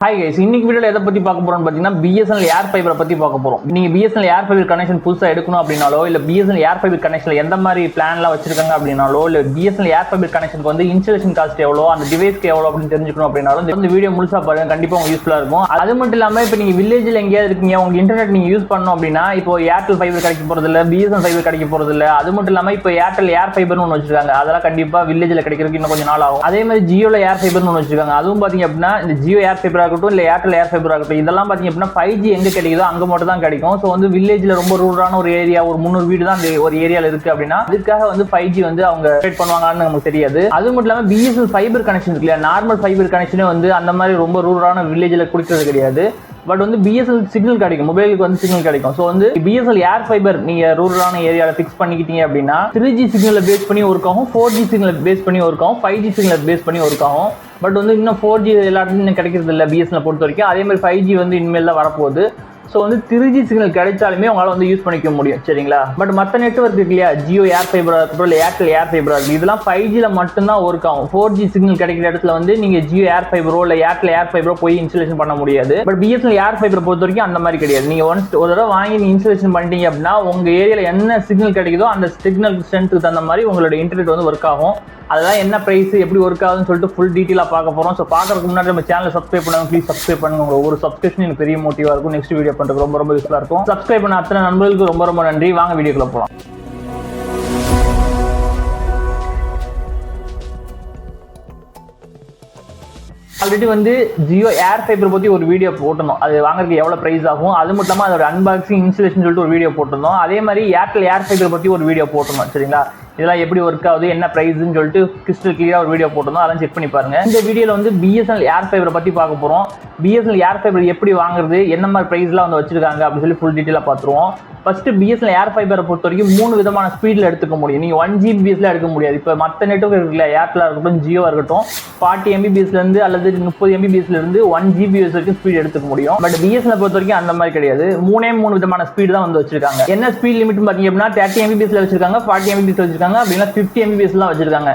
Hi guys, இன்னைக்கு வீடியோல எதை பத்தி பார்க்க போறோம்னு பாத்தீங்கன்னா பிஎஸ்என்எல் ஏர் ஃபைபரை பத்தி பார்க்க போறோம். நீங்க பிஎஸ்என்எல் ஏர் ஃபைபர் கனெக்ஷன் புதுசா எடுக்கணும் அப்படினாலோ இல்ல பிஎஸ்என்எல் ஏர் ஃபைபர் கனெக்ஷன்ல எந்த மாதிரி பிளான்லாம் வச்சிருக்காங்க அப்படினாலோ இல்ல பிஎஸ்என்எல் ஏர் ஃபைபர் கனெக்ஷனுக்கு வந்து இன்ஸ்டாலேஷன் காஸ்ட் எவ்வளோ, அந்த டிவைஸ்க்கு எவ்வளோ அப்படின்னு தெரிஞ்சுக்கணும் அப்படினாலும் இந்த வீடியோ முழுசா பாருங்க, கண்டிப்பா உங்களுக்கு யூஸ்ஃபுல்லா இருக்கும். அது மட்டும் இல்லாம இப்போ நீங்க வில்லேஜ்ல எங்கேயாவது இருக்கீங்க, உங்க இன்டர்நெட் நீங்க யூஸ் பண்ணணும் அப்படின்னா இப்போ ஏர்டெல் ஃபைபர் கிடைக்க போறது இல்ல, பிஎஸ்என்எல் ஃபைபர் கிடைக்க போறது இல்ல. அது மட்டும் இல்லாம இப்போ ஏர்டெல் ஏர் ஃபைபர்னு ஒன்று வச்சிருக்காங்க, அதெல்லாம் கண்டிப்பா வில்லேஜ்ல கிடைக்கிறதுக்கு இன்னும் கொஞ்சம் நாள் ஆகும். அதே மாதிரி ஜியோல ஏர் ஃபைபர்னு ஒன்று வச்சிருக்காங்க, அதுவும் பாத்தீங்க அப்படின்னா இந்த ஜியோ ஏர் ஃபைபரா இருக்கட்டும் இல்ல ஏர்டெல் ஏர் ஃபைபர் ஆகட்டும், இதெல்லாம் பாத்தீங்க அப்படின்னா 5G எங்க கிடைக்குதோ அங்க மட்டும் தான் கிடைக்கும். ஸோ வந்து வில்லேஜ்ல ரொம்ப ரூரலான ஒரு ஏரியா, ஒரு 300 வீடு தான் ஒரு ஏரியால இருக்கு அப்படின்னா அதுக்காக வந்து 5G வந்து அவங்க கிரியேட் பண்ணுவாங்கன்னு நமக்கு தெரியாது. அது மட்டும் இல்லாம பிஎஸ்என்எல் ஃபைபர் கனெக்ஷன் இருக்கு இல்லையா, நார்மல் ஃபைபர் கனெக்ஷனே வந்து அந்த மாதிரி ரொம்ப ரூரலான வில்லேஜ்ல கொடுக்கிறது கிடையாது. பட் வந்து பிஎஸ்என்எல் சிக்னல் கிடைக்கும், மொபைலுக்கு வந்து சிக்னல் கிடைக்கும். ஸோ வந்து பிஎஸ்என்எல் ஏர் ஃபைபர் நீங்க ரூரலான ஏரியாவில் ஃபிக்ஸ் பண்ணிக்கிட்டீங்க அப்படின்னா 3G சிக்னலை பேஸ் பண்ணி ஒர்க் ஆகும், 4G சிக்னலை பேஸ் பண்ணி ஒர்க் ஆகும், 5G சிக்னலை பேஸ் பண்ணி ஒர்க் ஆகும். பட் வந்து இன்னும் 4G எல்லா இடத்துலையும் இன்னும் கிடைக்கிறது இல்லை பிஎஸ்என்எல் பொறுத்த வரைக்கும். அதே மாதிரி 5G வந்து இனிமேல் தான் வரப்போகுது. ஸோ வந்து 3G சிக்னல் கிடைச்சாலுமே உங்களால் வந்து யூஸ் பண்ணிக்க முடியும், சரிங்களா? பட் மற்ற நெட்வொர்க் இருக்கு இல்லையா, ஜியோ ஏர் ஃபைபராக இருக்கட்டும் இல்லை ஏர்டெல் ஏர் ஃபைபராக இருக்குது, இதெல்லாம் 5Gல மட்டும்தான் ஒர்க் ஆகும். 4G சிக்னல் கிடைக்கிற இடத்துல வந்து நீங்கள் ஜியோ ஏர் ஃபைபரோ இல்லை ஏர்டெல் ஏர் ஃபைபரோ போய் இன்ஸ்டாலேஷன் பண்ண முடியாது. பட் பிஎஸ்என்எல் ஏர் ஃபைபரை பொறுத்த வரைக்கும் அந்த மாதிரி கிடையாது. நீங்கள் ஒரு தடவை வாங்கி நீங்கள் இன்ஸ்டாலேஷன் பண்ணிட்டீங்க அப்படின்னா உங்கள் ஏரியாவில் என்ன சிக்னல் கிடைக்குதோ அந்த சிக்னல் ஸ்ட்ரென்த்துக்கு தகுந்த மாதிரி உங்களோட இன்டர்நெட் வந்து ஒர்க் ஆகும். அதெல்லாம் என்ன பிரைஸ், எப்படி ஒர்க் ஆகுதுன்னு சொல்லிட்டு ஃபுல் டீட்டெயிலாக பார்க்க போகிறோம். ஸோ பார்க்கறதுக்கு முன்னாடி நம்ம சேனலை சப்ஸ்கிரைப் பண்ணுங்க, ப்ளீஸ் சப்ஸ்கிரைப் பண்ணுங்க. உங்களோட ஒரு சப்ஸ்கிரிப்ஷன் எனக்கு பெரிய மோட்டிவாக இருக்கும். நெக்ஸ்ட் வீடியோ பண்ணுறது ரொம்ப ரொம்ப யூஸ்ஃபுல்லாக இருக்கும். சப்ஸ்கிரைப் பண்ண அத்தனை நண்பர்களுக்கு ரொம்ப ரொம்ப நன்றி. வாங்க வீடியோக்குள்ள போகலாம். ஆல்ரெடி வந்து ஜியோ ஏர் ஃபைபர் பற்றி ஒரு வீடியோ போட்டிருந்தோம், அது வாங்குறதுக்கு எவ்வளோ ப்ரைஸ் ஆகும், அது மட்டும் இல்லாமல் அதோட அன்பாக்சிங் இன்ஸ்டாலேஷன் சொல்லிட்டு ஒரு வீடியோ போட்டிருந்தோம். அதே மாதிரி ஏர்டெல் ஏர் ஃபைபர் பற்றி ஒரு வீடியோ போட்டிருந்தோம், சரிங்களா? இதெல்லாம் எப்படி ஒர்க் ஆகுது, என்ன ப்ரைஸ்ன்னு சொல்லிட்டு கிறிஸ்டல் கிளியராக ஒரு வீடியோ போட்டிருந்தோம், அதெல்லாம் செக் பண்ணி பாருங்க. இந்த வீடியோவில் வந்து பிஎஸ்என்எல் ஏர் ஃபைபரை பற்றி பார்க்க போகிறோம். பிஎஸ்என்எல் ஏர் ஃபைபர் எப்படி வாங்குறது, என்ன மாதிரி ப்ரைஸ்லாம் வந்து வச்சிருக்காங்க அப்படின்னு சொல்லி ஃபுல் டீட்டெயிலாக பார்த்துருவோம். ஃபர்ஸ்ட் பிஎஸ்என்எல் ஏர் ஃபைபரை பொறுத்த வரைக்கும் 3 விதமான ஸ்பீடில் எடுத்துக்க முடியும். நீங்கள் 1 Gbps எடுக்க முடியாது. இப்போ மற்ற நெட்வொர்க் இருக்குல்ல, ஏர்டெலாக இருக்கட்டும் ஜியோவாக இருக்கட்டும், 40 Mbpsலேருந்து அல்லது 30 Mbpsலேருந்து 1 Gbps வரைக்கும் ஸ்பீட் எடுத்துக்க முடியும். பட் பிஎஸ்என்எல் பொறுத்த வரைக்கும் அந்த மாதிரி கிடையாது. 3 விதமான ஸ்பீடு தான் வந்து வச்சிருக்காங்க. என்ன ஸ்பீட் லிமிட் பார்த்தீங்க அப்படின்னா 30 Mbpsல வச்சிருக்காங்க, 40 Mbps வச்சிருக்காங்க, அப்படின்னா 50 Mbpsலாம் வச்சிருக்காங்க.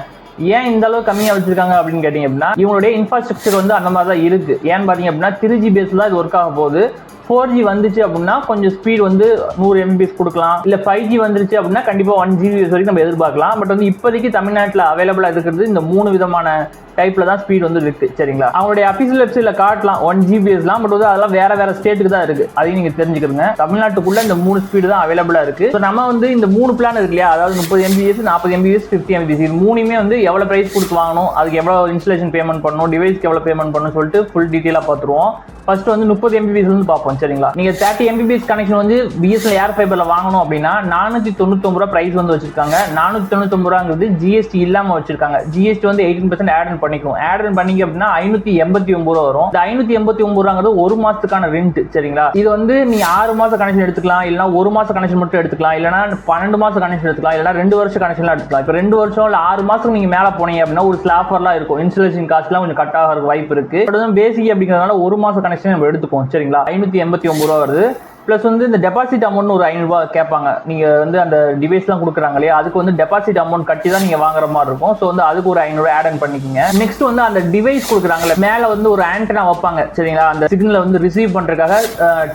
ஏன் இந்த அளவு கம்மியாக வச்சிருக்காங்க அப்படின்னு கேட்டீங்க அப்படின்னா இவங்களுடைய இன்ஃப்ராஸ்ட்ரக்சர் வந்து அந்த மாதிரி தான் இருக்கு. ஏன்னு பார்த்தீங்க அப்படின்னா 3G பேஸ் தான் இது ஒர்க் ஆக போகுது. 4G வந்துச்சு அப்படின்னா கொஞ்சம் ஸ்பீட் வந்து 100 Mbps கொடுக்கலாம். இல்லை 5G வந்துருச்சு அப்படின்னா கண்டிப்பாக 1 Gbps வரைக்கும் நம்ம எதிர்பார்க்கலாம். பட் வந்து இப்போதைக்கு தமிழ்நாட்டில் அவைலபிளாக இருக்கிறது இந்த 3 விதமான டைப்ல தான் ஸ்பீட் வந்து இருக்கு, சரிங்களா? அவங்களுடைய அபிஷியல் வெப்சைட்ல காட்டலாம் 1 Gbpsலாம், பட் வந்து அதெல்லாம் வேற ஸ்டேட்டுக்கு தான் இருக்கு, அதையும் நீங்க தெரிஞ்சுக்கிறீங்க. தமிழ்நாட்டுக்குள்ள இந்த 3 ஸ்பீடு தான் அவைலபிளா இருக்கு. ஸோ நம்ம வந்து இந்த 3 பிளான் இருக்கு இல்லையா, அதாவது 30 Mbps, 40 Mbps, 50 Mbps, இது 3மே வந்து எவ்வளவு பிரைஸ் கொடுத்து வாங்கணும், அதுக்கு எவ்வளவு இன்ஸ்டாலேஷன் பேமெண்ட் பண்ணணும், டிவைஸ்க்கு எவ்வளவு பேமெண்ட் பண்ணணும் சொல்லிட்டு ஃபுல் டீட்டெயிலாக பார்த்துருவோம். ஃபர்ஸ்ட் வந்து 30 Mbps வந்து பார்ப்போம், சரிங்களா? நீங்க 30 Mbps கனெக்ஷன் வந்து பிஎஸ்என்எல் ஏர் ஃபைபர்ல வாங்கணும் அப்படின்னா 499 ரூபாய் பிரைஸ் வந்து வச்சிருக்காங்க. 499 ரூபாங்கிறது ஜிஎஸ்டி இல்லாம வச்சிருக்காங்க. ஜிஎஸ்டி வந்து 18% ஆட் பண்ணிக்கணும். ஆட் பண்ணீங்க அப்படின்னா 589 ரூபா வரும். இந்த 589 ரூபாங்கிறது ஒரு மாசத்துக்கான ரெண்ட், சரிங்களா? இது வந்து நீ 6 மாசம் கனெக்ஷன் எடுத்துக்கலாம், இல்லைன்னா 1 மாசம் கனெக்ஷன் மட்டும் எடுத்துக்கலாம், இல்லைன்னா 12 மாசம் கனெக்ஷன் எடுத்துக்கலாம், இல்லைன்னா 2 வருஷம் கனெக்ஷன்லாம் எடுத்துக்கலாம். இப்போ 2 வருஷம் இல்லை 6 மாசம் நீங்க மேல போனீங்க அப்படின்னா ஒரு சில ஆஃபர்லாம் இருக்கும், இன்ஸ்டாலேஷன் காஸ்ட்லாம் கொஞ்சம் கட் ஆக வாய்ப்பு இருக்கு. பேசிக் அப்படிங்கிறதுனால 1 மாசம் கனெக்ஷன் நம்ம எடுத்துப்போம், சரிங்களா? 589 ரூபா வருது. பிளஸ் வந்து இந்த டெபாசிட் அமௌண்ட் ஒரு 500 ரூபாய் கேட்பாங்க. நீங்க வந்து அந்த டிவைஸ்லாம் கொடுக்குறாங்க இல்லையா, அதுக்கு வந்து டெபாசிட் அமௌண்ட் கட்டி தான் நீங்க வாங்குற மாதிரி இருக்கும். ஸோ வந்து அதுக்கு ஒரு 500 ஆட் ஆன் பண்ணிக்கோங்க. நெக்ஸ்ட் வந்து அந்த டிவைஸ் கொடுக்குறாங்கல்ல, மேல வந்து ஒரு ஆண்டனா வைப்பாங்க, சரிங்களா? அந்த சிக்னலை வந்து ரிசீவ் பண்றதுக்காக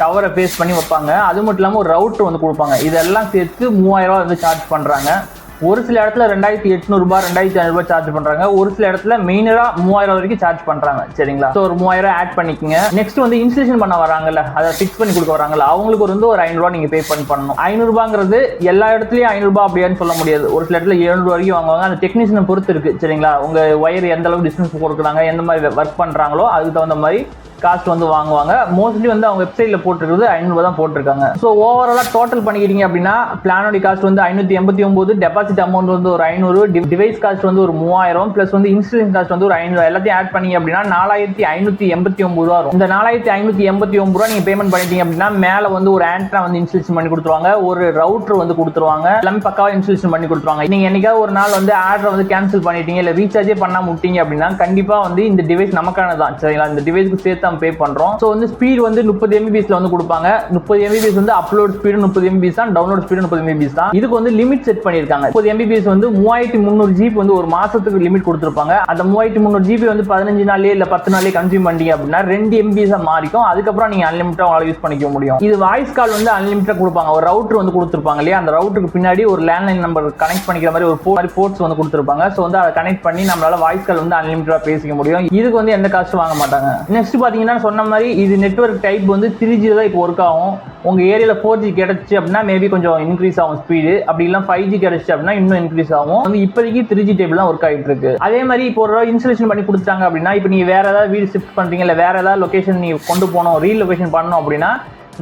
டவரை ஃபேஸ் பண்ணி வைப்பாங்க. அது மட்டும் இல்லாமல் ஒரு ரவுட்டர் வந்து கொடுப்பாங்க. இதெல்லாம் சேர்த்து 3000 ரூபாய் வந்து சார்ஜ் பண்றாங்க. ஒரு சில இடத்துல 2800 ரூபாய் 2500 ரூபாய் சார்ஜ் பண்றாங்க. ஒரு சில இடத்துல மெயினரா 3000 வரைக்கும் சார்ஜ் பண்றாங்க, சரிங்களா? ஸோ ஒரு 3000 ஆட் பண்ணிக்கோங்க. நெக்ஸ்ட் வந்து இன்ஸ்டாலேஷன் பண்ண வராங்கல்ல, அதை ஃபிக்ஸ் பண்ணி கொடுக்க வராங்கல்ல, அவங்களுக்கு வந்து ஒரு 500 ரூபாய் நீங்க பே பண்ணணும். 500 ரூபாங்கிறது எல்லா இடத்துலயும் 500 ரூபாய் அப்படியான்னு சொல்ல முடியாது. ஒரு சில இடத்துல 700 வரைக்கும் வாங்குவாங்க. அந்த டெக்னீஷியனை பொறுத்து இருக்கு, சரிங்களா? உங்க ஒயர் எந்த அளவுக்கு டிஸ்டன்ஸ் கொடுக்குறாங்க, எந்த மாதிரி ஒர்க் பண்றாங்களோ அதுக்கு தகுந்த மாதிரி காஸ்ட் வந்து வாங்குவாங்க. மோஸ்ட்லி வந்து அவங்க வெப்சைட்ல போட்டுருக்கிறது 500 ரூபாய் தான் போட்டிருக்காங்க. ஸோ ஓவராலா டோட்டல் பண்ணிக்கிறீங்க அப்படின்னா பிளானோட காஸ்ட் வந்து 589, டெபாசிட் அமௌண்ட் வந்து ஒரு 500, டிவைஸ் காஸ்ட் வந்து ஒரு 3000, பிளஸ் வந்து இன்ஸ்டாலேஷன் காஸ்ட் வந்து ஒரு 500, எல்லாத்தையும் ஆட் பண்ணி அப்படின்னா 4589 ரூபா வரும். இந்த 4589 ரூபா நீங்க பேமெண்ட் பண்ணிட்டீங்க அப்படின்னா மேல வந்து ஒரு ஆண்டனா வந்து இன்ஸ்டாலேஷன் பண்ணி கொடுத்துருவாங்க, ஒரு ரவுட்டர் வந்து கொடுத்துருவாங்க, எல்லாமே பக்காவா இன்ஸ்டாலேஷன் பண்ணி கொடுத்துருவாங்க. நீங்க என்னைக்காவது ஒரு நாள் வந்து ஆர்டர் வந்து கேன்சல் பண்ணிட்டீங்க, இல்ல ரீசார்ஜே பண்ணாம விட்டீங்க அப்படின்னா கண்டிப்பா வந்து இந்த டிவைஸ் நமக்கானதான், சரிங்களா? இந்த டிவைஸ்க்கு சேர்த்த நம்ம பே பண்றோம். ஸோ வந்து ஸ்பீட் வந்து 30 MBPSல வந்து கொடுப்பாங்க. 30 MBPS வந்து அப்லோட் ஸ்பீடு 30 MBPS தான், டவுன்லோட் ஸ்பீடு 30 MBPS தான். இதுக்கு வந்து லிமிட் செட் பண்ணிருக்காங்க. 30 MBPS வந்து 3300 GB வந்து ஒரு மாசத்துக்கு லிமிட் கொடுத்திருப்பாங்க. அந்த 3300 GB வந்து 15 நாள்லயே இல்ல 10 நாள்லயே கன்சியூம் பண்ணீங்க அப்படின்னா 2 MBPS மாறிக்கும். அதுக்கப்புறம் நீங்க அன்லிமிட்டா உங்களால யூஸ் பண்ணிக்க முடியும். இது வாய்ஸ் கால் வந்து அன்லிமிட்டா கொடுப்பாங்க. ஒரு ரவுட்டர் வந்து கொடுத்திருப்பாங்க இல்லையா, அந்த ரவுட்டருக்கு பின்னாடி ஒரு லேண்ட்லைன் நம்பர் கனெக்ட் பண்ணிக்கிற மாதிரி ஒரு போர்ட்ஸ் வந்து கொடுத்திருப்பாங்க. ஸோ வந்து அதை கனெக்ட் பண்ணி நம்மளால வாய்ஸ் கால் வந்து அன்லிமிட்டா பேசிக்க முடியும். இதுக்கு வந்து எந்த காஸ்ட் வாங்க மாட்டாங்க. நெக்ஸ்ட் பாத்தீங்கன்னா சொன்ன மாதிரி இது நெட்வொர்க் டைப் வந்து 3G தான் இப்போ ஒர்க் ஆகும். உங்க ஏரியால 4G கிடைச்சு அப்படின்னா மேபி கொஞ்சம் இன்க்ரீஸ் ஆகும் ஸ்பீடு. அப்படி இல்லை 5G கிடைச்சு அப்படின்னா இன்னும் இன்க்ரீஸ் ஆகும். வந்து இப்போதைக்கு 3G டைப் தான் ஒர்க் ஆகிட்டு இருக்கு. அதே மாதிரி இப்போ ஒரு இன்ஸ்டாலேஷன் பண்ணி கொடுத்தாங்க அப்படின்னா, இப்போ நீங்க வேற ஏதாவது வீடு ஷிஃப்ட் பண்றீங்க, இல்லை வேற ஏதாவது லொகேஷன் நீங்க கொண்டு போகணும், ரீலொகேஷன் பண்ணணும் அப்படின்னா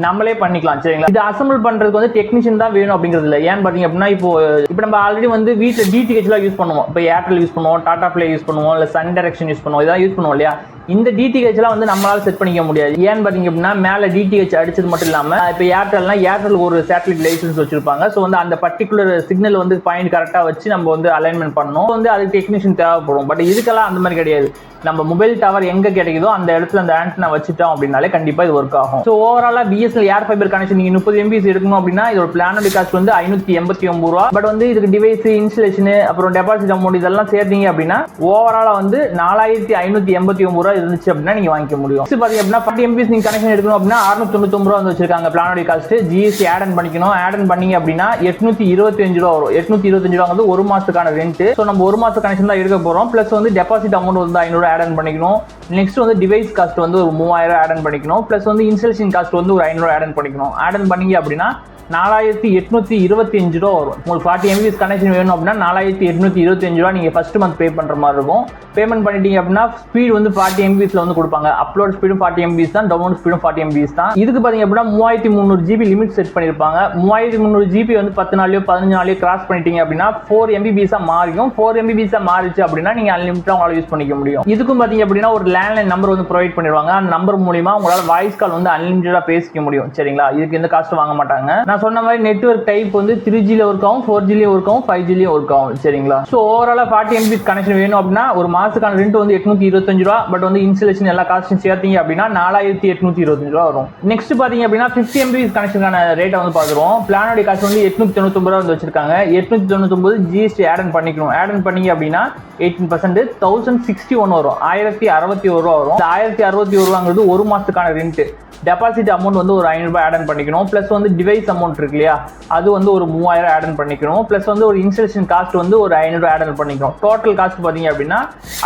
நம்மளே பண்ணிக்கலாம். சரிங்களா? இது அசம்பிள் பண்றதுக்கு வந்து டெக்னீஷியன் தான் வேணும் அப்படிங்கிறது இல்லை. ஏன்னு பாத்தீங்க அப்படின்னா இப்போ நம்ம ஆல்ரெடி வந்து வீட்டில் டிடிஹெச்லாம் யூஸ் பண்ணுவோம். இப்போ ஏர்டெல் யூஸ் பண்ணுவோம், டாடா பிளே யூஸ் பண்ணுவோம், இல்லை சன் டைரக்ஷன் யூஸ் பண்ணுவோம், இதெல்லாம் யூஸ் பண்ணுவோம் இல்லையா. இந்த டிடிஹெச்லாம் வந்து நம்மளால செட் பண்ணிக்க முடியாது. ஏன்னு பாத்தீங்க அப்படின்னா மேலே டிடிஹெச் அடிச்சது மட்டும் இல்லாமல் இப்போ ஏர்டெல் ஒரு சேட்டலைட் லைசன்ஸ் வச்சிருப்பாங்க. ஸோ வந்து அந்த பர்டிகுலர் சிக்னல் வந்து பாயிண்ட் கரெக்டாக வச்சு நம்ம வந்து அலைன்மெண்ட் பண்ணணும். வந்து அது டெக்னீஷியன் தேவைப்படும். பட் இதுக்கெல்லாம் அந்த மாதிரி கிடையாது. நம்ம மொபைல் டவர் எங்க கிடைக்குதோ அந்த இடத்துல அந்த ஆண்டனா வச்சுட்டோம் அப்படின்னாலே கண்டிப்பா இது ஒர்க் ஆகும். ஸோ ஓவராலா பிஎஸ்என்எல் ஏர் ஃபைபர் கனெக்ஷன் நீங்க 30 MB எடுக்கணும் அப்படின்னா இதோட பிளானோட காஸ்ட் வந்து 589 ரூபா. பட் வந்து இதுக்கு டிவைஸ் இன்ஸ்டலேஷன் அப்புறம் டெபாசிட் அமௌண்ட் இதெல்லாம் சேர்த்தீங்க அப்படின்னா ஓவராலா வந்து 4589 ரூபா இருந்துச்சு அப்படின்னா நீங்க வாங்கிக்க முடியும். பாத்தீங்க அப்படின்னா 40 MB நீங்க கனெக்ஷன் எடுக்கணும் அப்படின்னா 699 ரூபா வந்து வச்சிருக்காங்க பிளானோட காஸ்ட். ஜிஎஸ்டி ஆட் ஆன் பண்ணிக்கணும். ஆட் ஆன் பண்ணீங்க அப்படின்னா 825 ரூபா வரும். 825 ரூபா வந்து ஒரு மாசத்துக்கான ரெண்ட். ஸோ நம்ம ஒரு மாசம் கனெக்ஷன் தான் எடுக்க போறோம். பிளஸ் வந்து டெபாசிட் அமௌண்ட் வந்து 500 ஆட் ஆன் பண்ணிக்கணும். நெக்ஸ்ட் வந்து டிவைஸ் காஸ்ட் வந்து ஒரு 3000 ஆட் ஆன் பண்ணிக்கணும். பிளஸ் வந்து இன்ஸ்டாலேஷன் காஸ்ட் வந்து ஒரு 500 ஆட் ஆன் பண்ணிக்கணும். ஆட் ஆன் பண்ணீங்க அப்படின்னா 4825 ரூபா வரும். உங்களுக்கு 40 MB கனெக்ஷன் வேணும் அப்படின்னா 4825 ரூபா நீங்க ஃபர்ஸ்ட் மந்த் பே பண்ற மாதிரி இருக்கும். பேமெண்ட் பண்ணிட்டீங்க அப்படின்னா ஸ்பீட் வந்து 40 MB வந்து கொடுப்பாங்க. அப்லோட் ஸ்பீடும் 40 MB தான், டவுன்லோட் ஸ்பீடும் 40 MB தான். இதுக்கு பாத்தீங்க அப்படின்னா 3300 GB லிமிட் செட் பண்ணிருப்பாங்க. 3300 GB வந்து 10 நாளையோ 15 நாளையோ கிராஸ் பண்ணிட்டீங்க அப்படின்னா 4 MB மாறிக்கும். 4 MB மாறிச்சு அப்படின்னா நீங்க அன்லிமிட்டா உங்களால யூஸ் பண்ணிக்க முடியும். இதுக்கும் பாத்தீங்க அப்படின்னா ஒரு லேண்ட்லைன் நம்பர் வந்து ப்ரொவைட் பண்ணிடுவாங்க. அந்த நம்பர் மூலமா உங்களால வாய்ஸ் கால் வந்து அன்லிமிட்டடா பேசிக்க முடியும். சரிங்களா? இதுக்கு எந்த காஸ்ட் வாங்க மாட்டாங்க. நான் சொன்ன மாதிரி நெட்வொர்க் டைப் வந்து 3G ஒர்க் ஆகும், 4G ஒர்க் ஆகும், 5G ஒர்க் ஆகும். சரிங்களா? சோ ஓவராலா 40 MB கனெக்ஷன் வேணும் அப்படின்னா ஒரு மாசத்துக்கான ரெண்ட் வந்து 825 ரூபா. பட் வந்து இன்ஸ்டாலேஷன் எல்லா காஸ்ட்டும் சேர்த்தீங்க அப்படின்னா 4825 ரூபா வரும். நெக்ஸ்ட் பாத்தீங்க அப்படின்னா 50 MB கனெக்ஷனுக்கான ரேட்டை வந்து பாத்துருவோம். பிளானோட காஸ்ட் வந்து 899 ரூபா வந்து வச்சிருக்காங்க. 899 ஜிஎஸ்டி ஆட் ஆன் பண்ணிக்கணும். ஆட் ஆன் பண்ணீங்க அப்படின்னா 18% 1061 வரும். 1061 ரூபா வரும். 1061 ரூபாங்கிறது ஒரு மாசத்துக்கான ரெண்ட். டெபாசிட் அமௌண்ட் வந்து ஒரு 500 ரூபாய் ஆட் ஆன் பண்ணிக்கணும். பிளஸ் வந்து டிவைஸ் அமௌண்ட் இருக்கு இல்லையா, அது வந்து ஒரு 3000 ஆட் ஆன் பண்ணிக்கணும். பிளஸ் வந்து ஒரு இன்ஸ்டாலேஷன் காஸ்ட் வந்து ஒரு 500 ஆட் ஆன் பண்ணிக்கணும். டோட்டல் காஸ்ட் பாத்தீங்க அப்படின்னா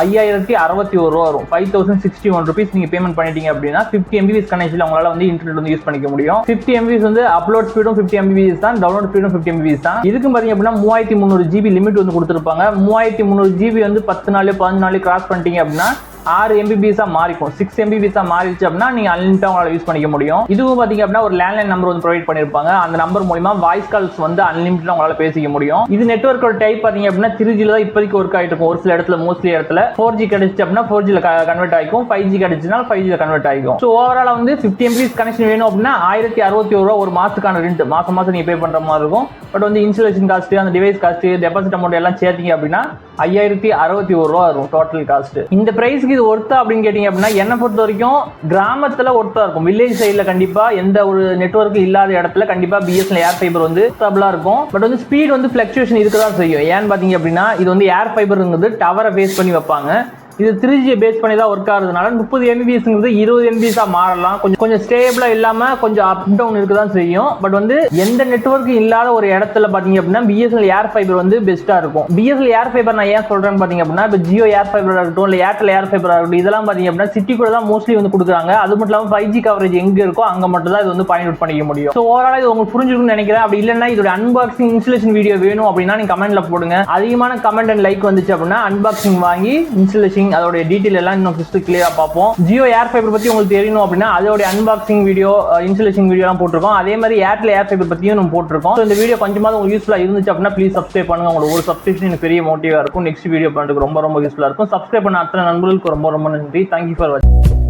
5061 ரூபா வரும். 5061 ருபீஸ் நீங்க பேமெண்ட் பண்ணிட்டீங்க அப்படின்னா 50 MB கனெக்ஷன்ல உங்களால வந்து இன்டர்நெட் வந்து யூஸ் பண்ணிக்க முடியும். 50 MB வந்து அப்லோட் ஸ்பீடும் 50 MB தான், டவுன்லோட் ஸ்பீடும் 50 MB தான். இதுக்கு பாத்தீங்க அப்படின்னா 3300 GB லிமிட் வந்து கொடுத்திருப்பாங்க. 3300 GB வந்து 10 நாள் 15 நாள் கிராஸ் பண்ணிட்டீங்க அப்படின்னா 6 MB மாறிக்கும். 6 MB மாறிச்சு அப்படின்னா நீங்க அன்லிமிட்டா உங்களால யூஸ் பண்ணிக்க முடியும். இதுவும் பாத்தீங்க அப்படின்னா ஒரு லேண்ட்லைன் நம்பர் வந்து ப்ரொவைட் பண்ணிருப்பாங்க. அந்த நம்பர் மூலமா வாய்ஸ் கால்ஸ் வந்து அன்லிமிட்டா உங்களால பேசிக்க முடியும். இது நெட்வொர்க்கோட டைப் பாத்தீங்க அப்படின்னா 3G தான் இப்போதைக்கு ஒர்க் ஆயிட்டு இருக்கும். ஒரு சில இடத்துல மோஸ்ட்லி இடத்துல 4G கிடைச்சு அப்படின்னா 4G கன்வெர்ட் ஆகிக்கும். 5G கிடைச்சுனா 5G கன்வெர்ட் ஆகிக்கும். ஸோ ஓவரால் வந்து 50 MB கனெக்ஷன் வேணும் அப்படின்னா 1061 ரூபா ஒரு மாசத்துக்கான ரெண்ட். மாசம் நீங்க பே பண்ற மாதிரி இருக்கும். பட் வந்து இன்ஸ்டாலேஷன் காஸ்ட், அந்த டிவைஸ் காஸ்ட், டெபாசிட் அமௌண்ட் எல்லாம் சேர்த்தீங்க அப்படின்னா 5061 ரூபா வரும் டோட்டல் காஸ்ட். இந்த பிரைஸ்க்கு இது ஒர்த்தா அப்படின்னு கேட்டீங்க அப்படின்னா என்ன பொறுத்த வரைக்கும் கிராமத்துல ஒர்த்தா இருக்கும். வில்லேஜ் சைட்ல கண்டிப்பா எந்த ஒரு நெட்வொர்க் இல்லாத இடத்துல கண்டிப்பா பிஎஸ்என்எல் ஏர் ஃபைபர் வந்து ஸ்டேபிளா இருக்கும். பட் வந்து ஸ்பீட் வந்து ஃபிளக்சுவேஷன் இருக்கதான் செய்யும். ஏன்னு பாத்தீங்க அப்படின்னா இது வந்து ஏர் ஃபைபர்ங்கிறது டவரை பேஸ் பண்ணி வைப்பாங்க. இது 3G பேஸ் பண்ணி தான் ஒர்க் ஆகுறதுனால 30 MB 20 MB மாறலாம். கொஞ்சம் ஸ்டேபிளா இல்லாம கொஞ்சம் அப் டவுன் இருக்கதான் செய்யும். பட் வந்து எந்த நெட்வொர்க் இல்லாத ஒரு இடத்துல பாத்தீங்க அப்படின்னா பிஎஸ்என்எல் ஏர் ஃபைபர் வந்து பெஸ்டா இருக்கும். பிஎஸ்என்எல் ஏர் ஃபைபர் நான் ஏன் சொல்றேன்னு பாத்தீங்க அப்படின்னா இப்போ ஜியோ ஏர் ஃபைபர் ஆகட்டும், இல்ல ஏர்டெல் ஏர் ஃபைபர் ஆகட்டும், இதெல்லாம் பாத்தீங்க அப்படின்னா சிட்டி கூட தான் மோஸ்ட்லி வந்து கொடுக்குறாங்க. அது மட்டும் இல்லாம 5G கவரேஜ் எங்க இருக்கோ அங்க மட்டும் தான் இது வந்து பாயிண்ட் அவுட் பண்ணிக்க முடியும். ஸோ ஓவரால் இது உங்களுக்கு புரிஞ்சிருக்கும்னு நினைக்கிறேன். அப்படி இல்லைன்னா இதோட அன்பாக்சிங் இன்ஸ்டாலேஷன் வீடியோ வேணும் அப்படின்னா நீங்க கமெண்ட்ல போடுங்க. அதிகமான கமெண்ட் அண்ட் லைக் வந்துச்சு அப்படின்னா அன்பாக்சிங் வாங்கி இன்ஸ்டாலேஷன் அதோட டீடைல் எல்லாம் இன்னும் கிளியரா பார்ப்போம். ஜியோ ஏர் ஃபைபர் பத்தி உங்களுக்கு தெரியணும் அப்படின்னா அதோட அன்பாக்சிங் வீடியோ, இன்ஸ்டாலேஷன் வீடியோ எல்லாம் போட்டிருக்கோம். அதே மாதிரி ஏர்டெல் ஏர் ஃபைபர் பத்தியும் நம்ம போட்டிருக்கோம். இந்த வீடியோ கொஞ்சமாவது உங்களுக்கு யூஸ்ஃபுல்லா இருந்துச்சு அப்படின்னா ப்ளீஸ் சப்ஸ்கிரைப் பண்ணுங்க. உங்களோட ஒரு சப்ஸ்கிரிப்ஷன் எனக்கு பெரிய மோட்டிவா இருக்கும். நெக்ஸ்ட் வீடியோ பண்றதுக்கு ரொம்ப யூஸ்ஃபுல்லா இருக்கும். சப்ஸ்கிரைப் பண்ண அத்தனை நண்பர்களுக்கு ரொம்ப நன்றி. தேங்க்யூ ஃபார் வாட்சிங்.